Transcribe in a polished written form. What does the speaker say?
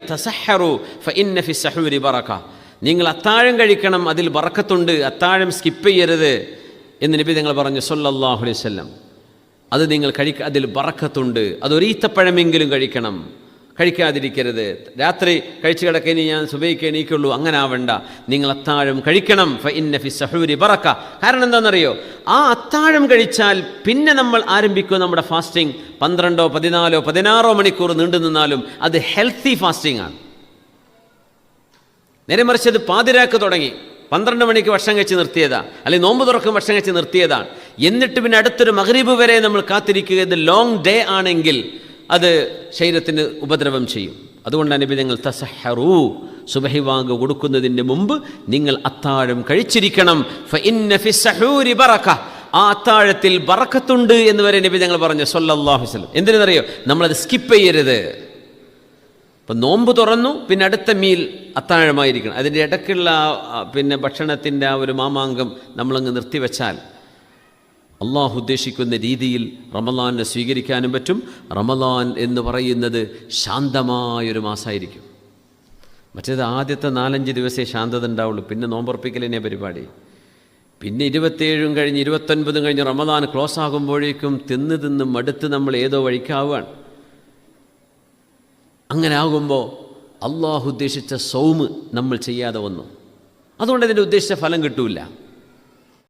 തസഹറു ഫഇന്ന ഫി സഹൂരി Baraka. നിങ്ങൾ അത്താഴം കഴിക്കണം, അതിൽ ബറക്കത്തുണ്ട്, അത്താഴം സ്കിപ്പ് ചെയ്യരുത് എന്ന് നബി തങ്ങൾ പറഞ്ഞു സല്ലല്ലാഹു അലൈഹി വസല്ലം. അത് നിങ്ങൾ അതിൽ ബറക്കത്തുണ്ട്. അതൊരീത്തപ്പഴമെങ്കിലും കഴിക്കണം, കഴിക്കാതിരിക്കരുത്. രാത്രി കഴിച്ചു കിടക്കനി ഞാൻ സുബഹിക്ക് എണീക്കുള്ളൂ, അങ്ങനെ ആവണ്ട. നിങ്ങൾ അത്താഴം കഴിക്കണം. ഫഇന്ന ഫി സഹൂരി ബറക. കാരണം എന്താണെന്നറിയോ, ആ അത്താഴം കഴിച്ചാൽ പിന്നെ നമ്മൾ ആരംഭിക്കും നമ്മുടെ ഫാസ്റ്റിംഗ്. 12, 14, 16 മണിക്കൂർ നീണ്ടു നിന്നാലും അത് ഹെൽത്തി ഫാസ്റ്റിംഗ് ആണ്. നേരെ മറിച്ച് അത് പാതിരാക്ക് തുടങ്ങി 12 മണിക്ക് ഭക്ഷണം കഴിച്ച് നിർത്തിയതാണ്, അല്ലെങ്കിൽ നോമ്പ് തുറക്കും ഭക്ഷണം കഴിച്ച് നിർത്തിയതാണ്. എന്നിട്ട് പിന്നെ അടുത്തൊരു മഗ്രിബ് വരെ നമ്മൾ കാത്തിരിക്കുക. ഇത് ലോങ് ഡേ ആണെങ്കിൽ അത് ശരീരത്തിന് ഉപദ്രവം ചെയ്യും. അതുകൊണ്ടാണ് നബി തങ്ങൾ തസഹറു, സുബഹി വാങ്ക് കൊടുക്കുന്നതിന് മുമ്പ് നിങ്ങൾ അത്താഴം കഴിച്ചിരിക്കണം. ഫഇന്ന ഫി സഹൂരി ബറക. ആ അത്താഴത്തിൽ ബറക്കത്തുണ്ട് എന്ന് വരെ നബി തങ്ങൾ പറഞ്ഞു സല്ലല്ലാഹു അലൈഹി വസല്ലം. എന്തിനെന്നറിയോ, നമ്മളത് സ്കിപ്പ് ചെയ്യരുത്. ഇപ്പം നോമ്പ് തുറന്നു, പിന്നെ അടുത്ത മീൽ അത്താഴമായിരിക്കണം. അതിൻ്റെ ഇടയ്ക്കുള്ള പിന്നെ ഭക്ഷണത്തിൻ്റെ ആ ഒരു മാമാങ്കം നമ്മളങ്ങ് നിർത്തിവെച്ചാൽ അള്ളാഹു ഉദ്ദേശിക്കുന്ന രീതിയിൽ റമളാനെ സ്വീകരിക്കാനും പറ്റും. റമളാൻ എന്ന് പറയുന്നത് ശാന്തമായൊരു മാസമായിരിക്കും. മറ്റേത് ആദ്യത്തെ 4-5 ദിവസമേ ശാന്തത ഉണ്ടാവുള്ളൂ, പിന്നെ നോമ്പുറപ്പിക്കലിനെ പരിപാടി. പിന്നെ 27 കഴിഞ്ഞ് 29 കഴിഞ്ഞ് റമളാൻ ക്ലോസ് ആകുമ്പോഴേക്കും തിന്ന് മടുത്ത് നമ്മൾ ഏതോ വഴിക്കാവുകയാണ്. അങ്ങനെ ആകുമ്പോൾ അള്ളാഹു ഉദ്ദേശിച്ച സൗമ് നമ്മൾ ചെയ്യാതെ വന്നു. അതുകൊണ്ട് അതിൻ്റെ ഉദ്ദേശിച്ച ഫലം കിട്ടൂല.